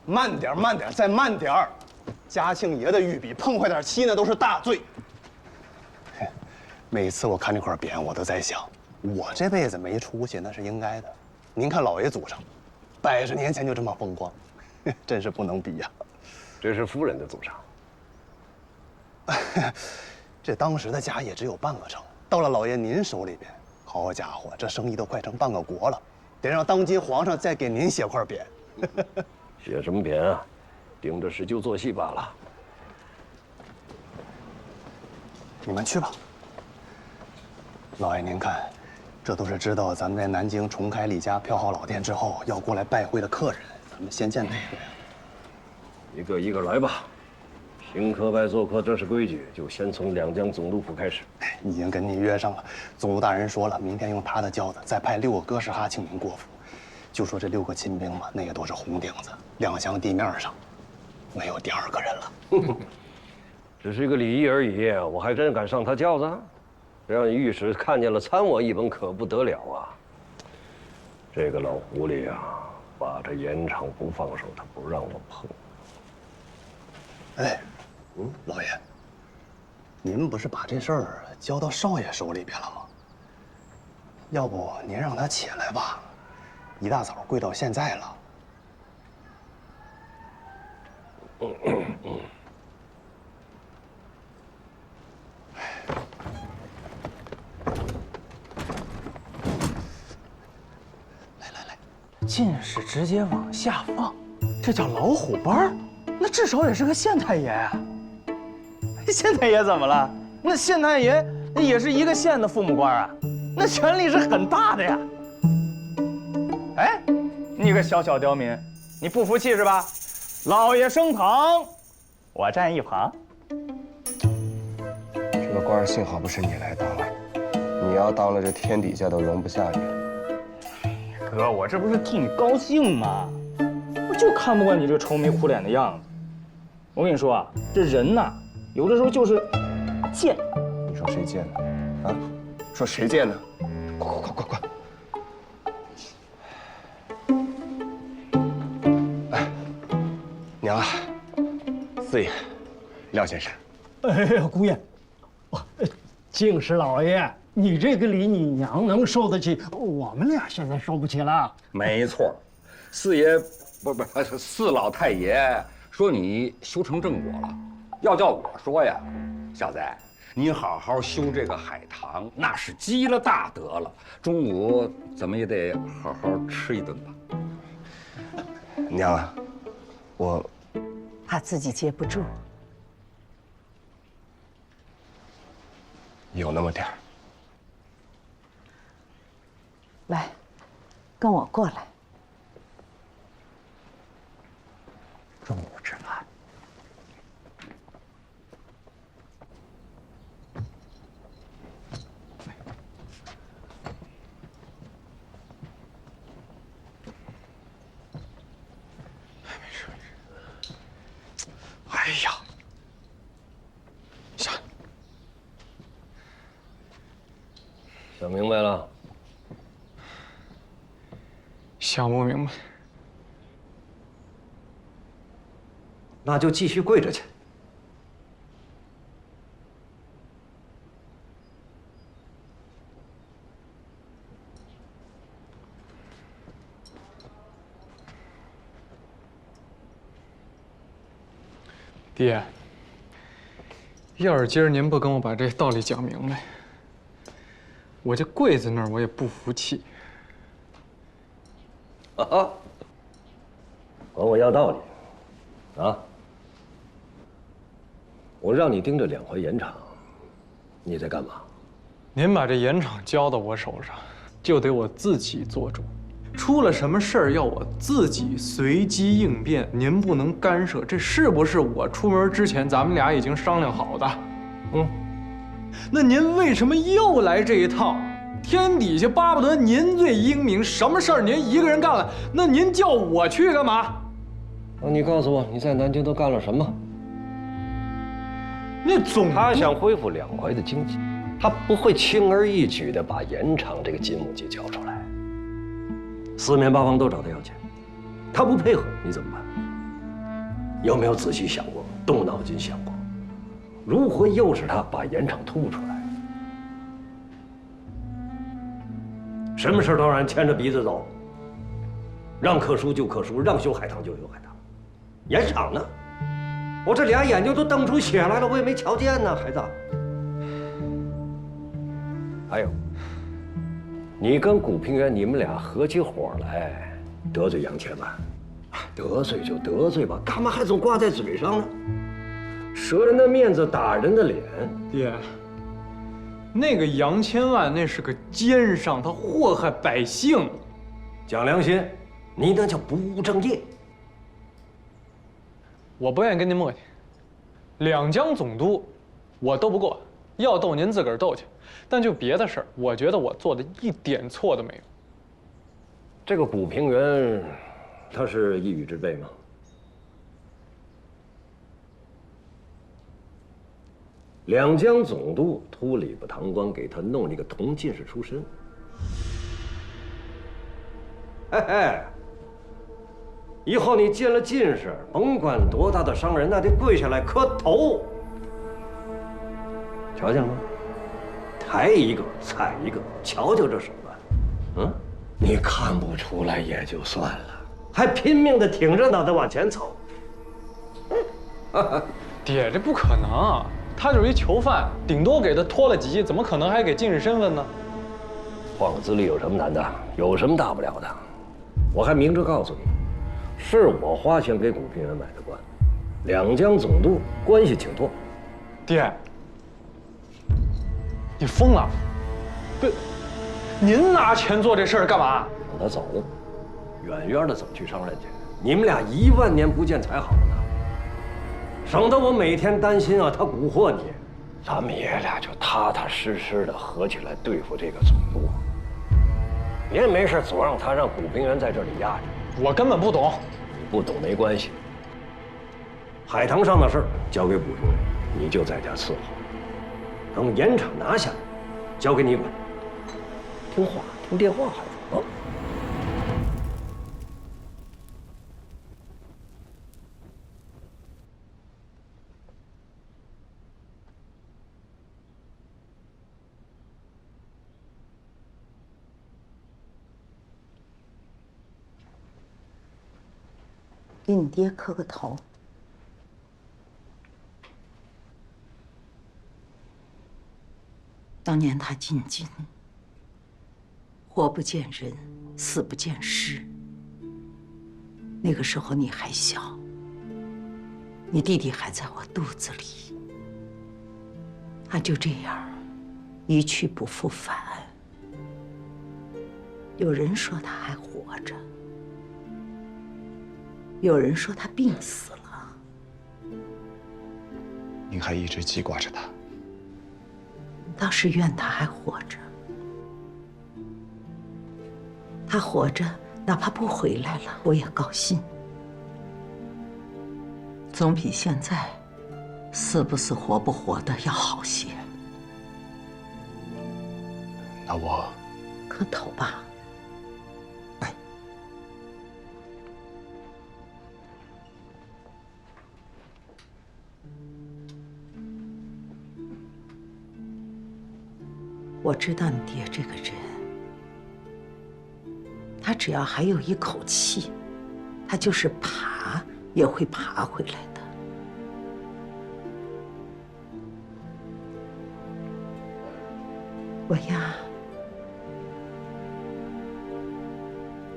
慢点，慢点，再慢点儿！嘉庆爷的御笔碰坏点漆那都是大罪。每次我看这块匾，我都在想，我这辈子没出息那是应该的。您看老爷祖上，100年前就这么风光，真是不能比呀。这是夫人的祖上。这当时的家业只有半个城，到了老爷您手里边，好家伙，这生意都快成半个国了，得让当今皇上再给您写块匾。写什么匾啊？盯着使旧做戏罢了。你们去吧。老爷您看，这都是知道咱们在南京重开李家票号老店之后要过来拜会的客人，咱们先见哪个呀？一个一个来吧。迎客拜做客，这是规矩，就先从两江总督府开始。已经跟您约上了，总督大人说了，明天用他的轿子再派6个哥什哈请您过府。就说这6个亲兵嘛，那个都是红顶子，2厢地面上没有第2个人了。只是一个礼仪而已，我还真敢上他轿子？让御史看见了参我一本，可不得了啊！这个老狐狸啊，把这盐场不放手，他不让我碰。哎，老爷，您不是把这事儿交到少爷手里边了吗？要不您让他起来吧，一大早跪到现在了。进士直接往下放，这叫老虎班儿，那至少也是个县太爷啊。县太爷怎么了？那县太爷也是一个县的父母官啊，那权力是很大的呀。哎，你个小小刁民，你不服气是吧？老爷升堂，我站一旁。这个官幸好不是你来当了，你要当了，这天底下都容不下你了。哥，我这不是替你高兴吗？我就看不惯你这愁眉苦脸的样子。我跟你说啊，这人呐，有的时候就是贱。你说谁贱呢？啊？说谁贱呢？快！哎，娘啊，四爷，廖先生。哎呀，姑爷，敬事老爷，你这个礼，你娘能受得起，我们俩现在受不起了。没错，四爷不四老太爷说你修成正果了，要叫我说呀，小子，你好好修这个海棠，那是积了大德了。中午怎么也得好好吃一顿吧。娘啊，我怕自己接不住。有那么点儿。来，跟我过来。中午吃饭。哎呀，想明白了？想不明白。那就继续跪着去。爹，要是今儿您不跟我把这道理讲明白，我这跪在那儿我也不服气。管我要道理，啊！我让你盯着2回盐场，你在干嘛？您把这盐场交到我手上，就得我自己做主。出了什么事儿要我自己随机应变，您不能干涉。这是不是我出门之前咱们俩已经商量好的？那您为什么又来这一套？天底下巴不得您最英明，什么事儿您一个人干了，那您叫我去干嘛？你告诉我，你在南京都干了什么？那他想恢复2淮的经济，他不会轻而易举地把盐场这个金母鸡交出来。4面8方都找他要钱，他不配合，你怎么办？有没有仔细想过，动脑筋想过，如何诱使他把盐场吐出来？什么事都让人牵着鼻子走，让课书就课书，让修海棠就修海棠。盐场呢？我这俩眼睛都瞪出血来了，我也没瞧见呢，孩子。还有，你跟古平原，你们俩合起伙来得罪杨千万，得罪就得罪吧，干嘛还总挂在嘴上呢？折人的面子，打人的脸。爹，那个杨千万那是个奸商，他祸害百姓。讲良心，你那叫不务正业。我不愿意跟您磨叽，2江总督，我斗不过，要斗您自个儿斗去。但就别的事儿，我觉得我做的一点错都没有。这个古平原，他是一隅之辈吗？2江总督秃礼部堂官给他弄了一个同进士出身。嘿嘿，以后你见了进士，甭管多大的商人，那得跪下来磕头。瞧见了吗？抬一个踩一个，瞧瞧这手段，你看不出来也就算了，还拼命的挺着脑袋往前走。爹，这不可能，他就是一囚犯，顶多给他脱了级，怎么可能还给进士身份呢？换个资历有什么难的？有什么大不了的？我还明着告诉你，是我花钱给古平原买的官，两江总督关系挺多。爹，你疯了？不，您拿钱做这事儿干嘛？让他走，远远的走去上任去。你们俩10000年不见才好呢，省得我每天担心啊他蛊惑你。咱们爷俩就踏踏实实的合起来对付这个总督，别没事总让他让古平原在这里压着。我根本不懂。你不懂没关系，海棠上的事儿交给古平原，你就在家伺候。等盐场拿下，交给你管。听话，听电话，孩子啊。给你爹磕个头。当年他进京，活不见人，死不见尸。那个时候你还小，你弟弟还在我肚子里，他就这样一去不复返。有人说他还活着，有人说他病死了。您还一直记挂着他？倒是怨他还活着。他活着，哪怕不回来了，我也高兴。总比现在死不死活不活的要好些。那我磕头吧。我知道你爹这个人，他只要还有一口气，他就是爬也会爬回来的。我呀，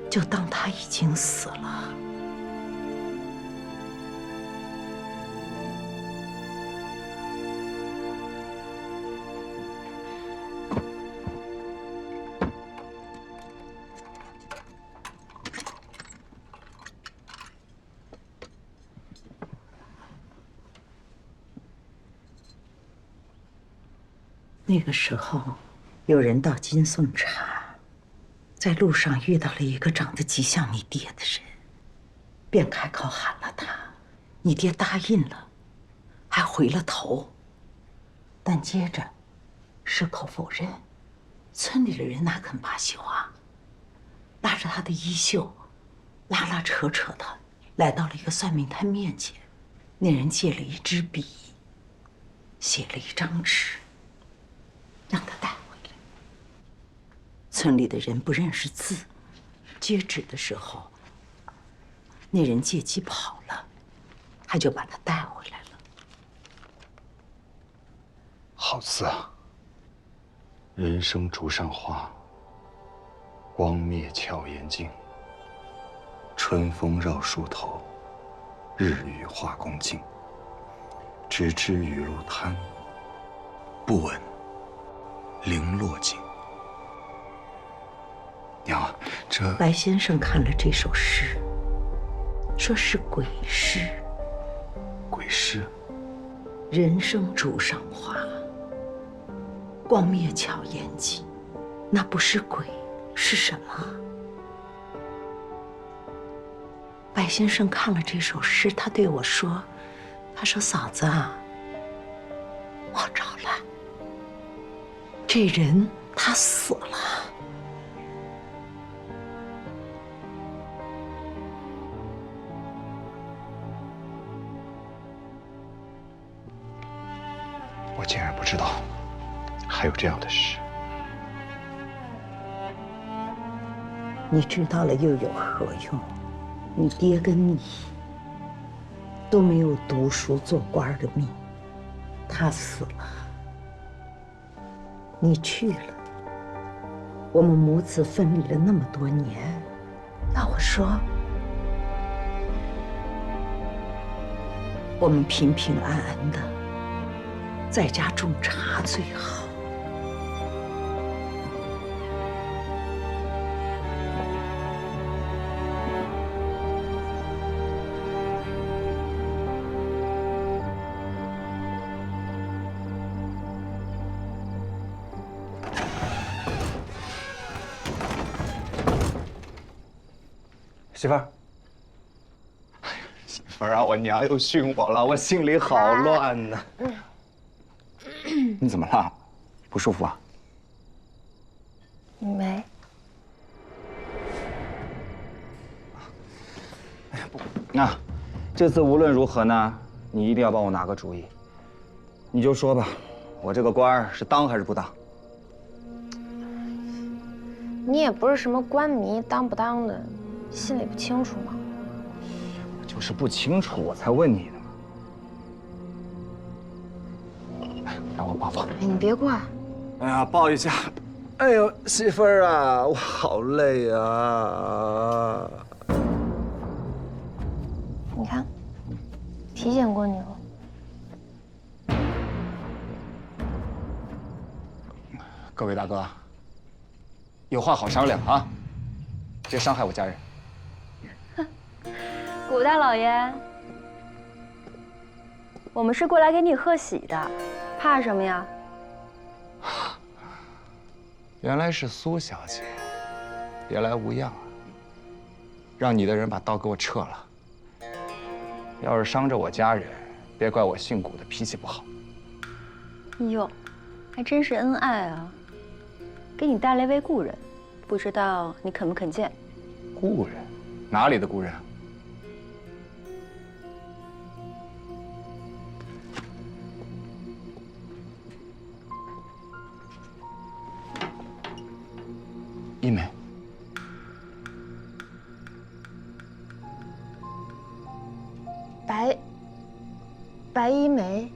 就当他已经死了。那个时候，有人到京送茶，在路上遇到了一个长得极像你爹的人，便开口喊了他，你爹答应了，还回了头，但接着矢口否认。村里的人哪肯罢休啊？拉着他的衣袖，拉拉扯扯的，来到了一个算命摊面前。那人借了一支笔，写了一张纸，让他带回来。村里的人不认识字，接纸的时候，那人借机跑了，他就把他带回来了。好字啊！人生竹上花，光灭巧言径。春风绕树头，日雨化宫镜。只知雨露滩，不闻零落尽。娘啊，这白先生看了这首诗，说是鬼诗。鬼诗？人生竹上花，光灭巧言径，那不是鬼是什么？白先生看了这首诗，他对我说：“他说嫂子啊，我着了，这人他死了。”我竟然不知道还有这样的事。你知道了又有何用？你爹跟你都没有读书做官的命，他死了，你去了，我们母子分离了那么多年，要我说，我们平平安安的在家种茶最好。媳妇儿，媳妇儿啊，我娘又训我了，我心里好乱呢。你怎么了？不舒服啊？没。那这次无论如何呢，你一定要帮我拿个主意。你就说吧，我这个官儿是当还是不当？你也不是什么官迷，当不当的。心里不清楚吗？我就是不清楚，我才问你的嘛。让我抱抱。哎，你别过来。哎呀，抱一下。哎呦，媳妇儿啊，我好累啊。你看，提醒过你了。各位大哥，有话好商量啊，别伤害我家人。古大老爷，我们是过来给你贺喜的，怕什么呀？原来是苏小姐，别来无恙啊！让你的人把刀给我撤了。要是伤着我家人，别怪我姓古的脾气不好。哟，还真是恩爱啊！给你带来位故人，不知道你肯不肯见？故人？哪里的故人啊？一梅，白一梅，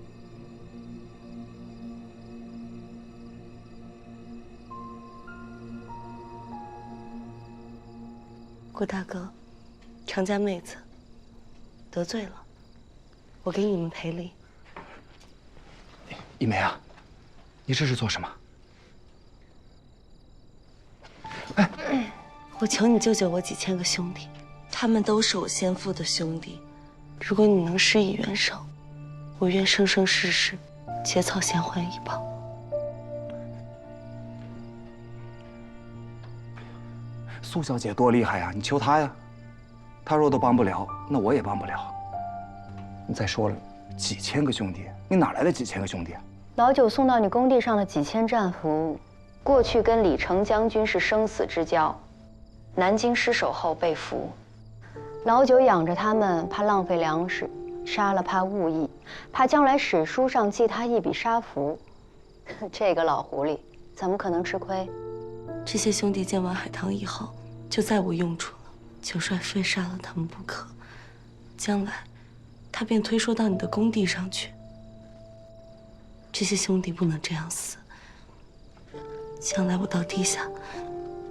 顾大哥，常家妹子得罪了，我给你们赔礼。一梅啊，你这是做什么？我求你救救我几千个兄弟，他们都是我先父的兄弟。如果你能施以援手，我愿生生世世结草衔环以报。苏小姐多厉害呀，你求她呀。她若都帮不了，那我也帮不了。你再说了，几千个兄弟，你哪来的几千个兄弟啊？老九送到你工地上的几千战俘，过去跟李成将军是生死之交，南京失守后被俘。老九养着他们，怕浪费粮食，杀了怕误意，怕将来史书上记他一笔杀俘。这个老狐狸怎么可能吃亏？这些兄弟见完海棠以后，就再无用处了。九帅非杀了他们不可，将来他便推说到你的工地上去。这些兄弟不能这样死，将来我到地下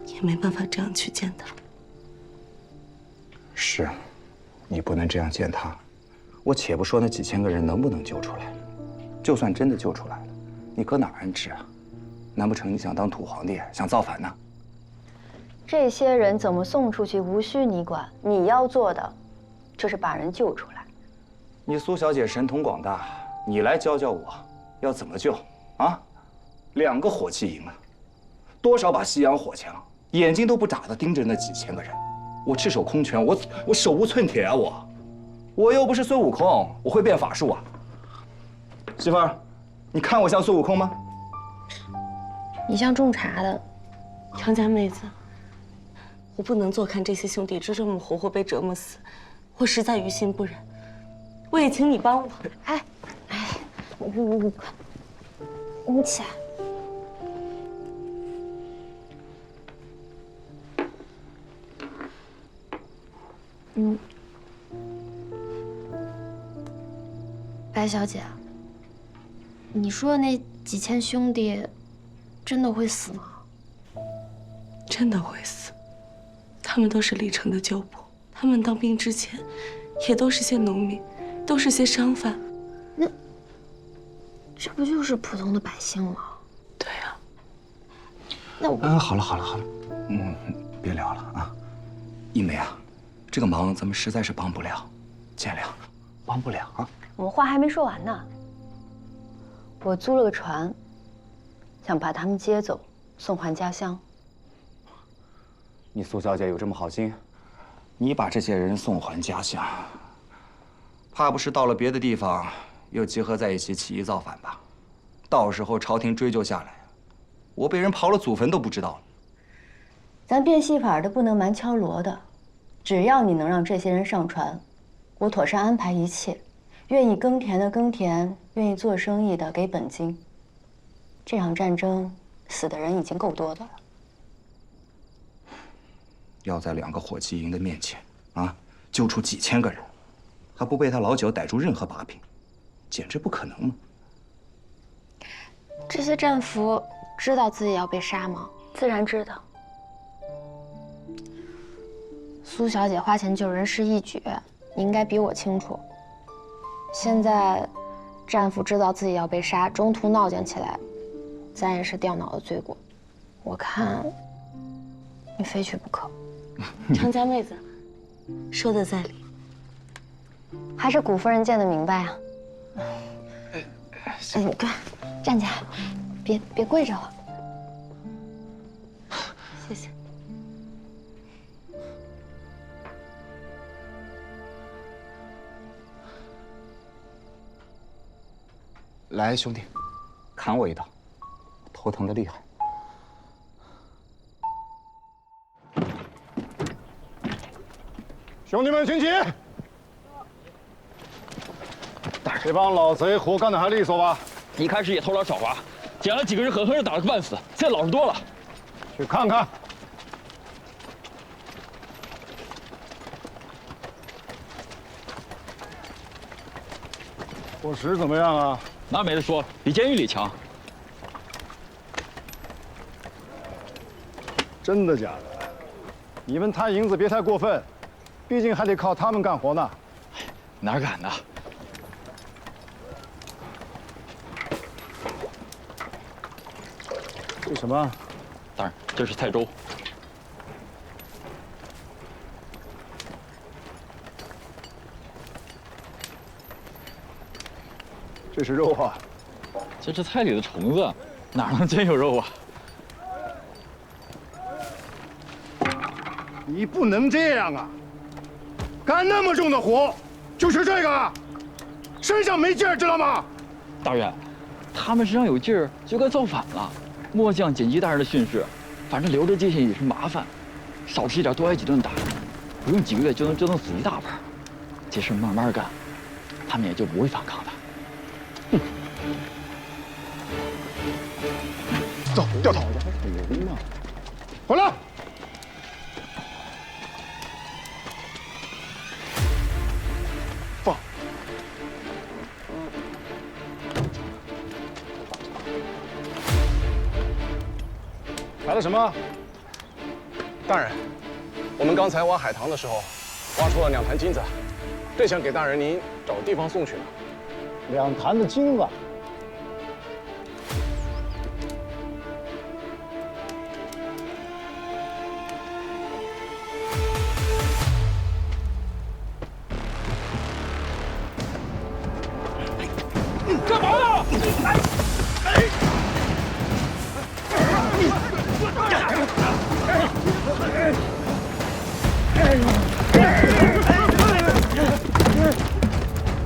也没办法这样去见他。是，你不能这样见他。我且不说那几千个人能不能救出来，就算真的救出来了，你搁哪儿安置啊？难不成你想当土皇帝，想造反呢？这些人怎么送出去无需你管，你要做的就是把人救出来。你苏小姐神通广大，你来教教我，要怎么救啊？2个火器营啊，多少把西洋火枪，眼睛都不眨的盯着那几千个人。我赤手空拳，我手无寸铁啊！我又不是孙悟空，我会变法术啊！媳妇儿，你看我像孙悟空吗？你像种茶的，常家妹子，我不能坐看这些兄弟这么活活被折磨死，我实在于心不忍。我也请你帮我。哎，你起来。白小姐，你说的那几千兄弟真的会死吗？真的会死。他们都是李成的旧部，他们当兵之前也都是些农民，都是些商贩。这不就是普通的百姓吗？对呀。那我……好了，别聊了啊。一梅啊，这个忙咱们实在是帮不了，见谅，帮不了啊。我话还没说完呢。我租了个船，想把他们接走，送还家乡。你苏小姐有这么好心？你把这些人送还家乡，怕不是到了别的地方又集合在一起起义造反吧？到时候朝廷追究下来，我被人刨了祖坟都不知道了。咱变戏法的不能蛮敲锣的，只要你能让这些人上船，我妥善安排一切。愿意耕田的耕田，愿意做生意的给本金。这场战争死的人已经够多的了。要在2个火器营的面前啊，救出几千个人，还不被他老九逮住任何把柄，简直不可能嘛！这些战俘知道自己要被杀吗？自然知道。苏小姐花钱救人是义举，你应该比我清楚。现在，战俘知道自己要被杀，中途闹僵起来，咱也是掉脑的罪过。我看，你非去不可。常家妹子，说的在理。还是古夫人见得明白啊。你快站起来，别跪着了。谢谢。来，兄弟，砍我一刀，头疼的厉害。兄弟们，请起！这帮老贼活干的还利索吧？一开始也偷懒耍滑，捡了几个人狠狠地打了个半死，现在老实多了。去看看。伙食怎么样啊？那没得说，比监狱里强。真的假的？你们贪银子别太过分，毕竟还得靠他们干活呢。哪敢呢？这什么？当然，这是菜粥。这是肉啊！这是菜里的虫子，哪能真有肉啊？你不能这样啊！干那么重的活，就吃这个，身上没劲儿，知道吗？大人，他们身上有劲儿，就该造反了。末将谨记大人的训示，反正留着界限也是麻烦，少吃一点，多挨几顿打，不用几个月就能死一大半。这事慢慢干，他们也就不会反抗的。走，掉头！回来！放！来了什么？大人，我们刚才挖海棠的时候，挖出了2坛金子，正想给大人您找地方送去呢。 2坛的金子。干嘛呀？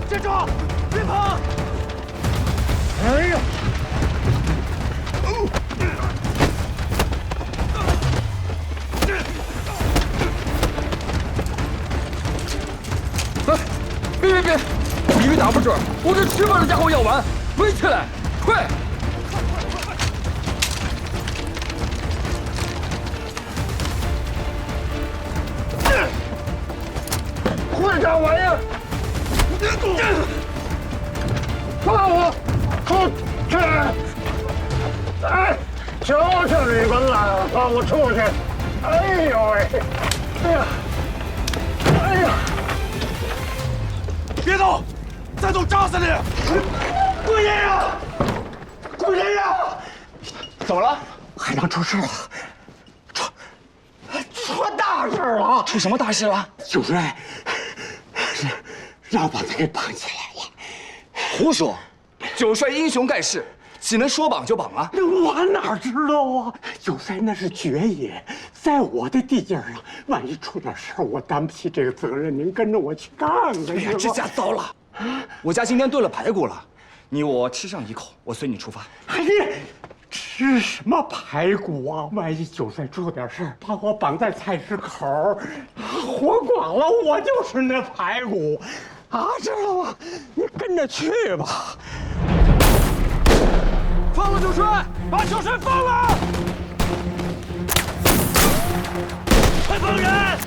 站住！别跑！ 哎呀！哎，别！以为打不准，我这吃饭的家伙要完，围起来，快！混账玩意儿！放我出去！哎，求求你们了，放我出去！哎呦喂！哎呀！哎呀！别动！再动扎死你！顾先生！顾先生！怎么了？海棠出事了！出大事了！出什么大事了？九帅让把他给绑起来了。胡说！九帅英雄盖世，岂能说绑就绑啊？我哪知道啊！九帅那是爵爷，在我的地界上，万一出点事儿，我担不起这个责任。您跟着我去看看。哎呀，这下糟了！我家今天炖了排骨了，你我吃上一口，我随你出发。哎呀！吃什么排骨啊！万一九帅出点事儿，把我绑在菜市口，活剐了，我就是那排骨，啊，知道吗？你跟着去吧。放了九帅，把九帅放了！快放人！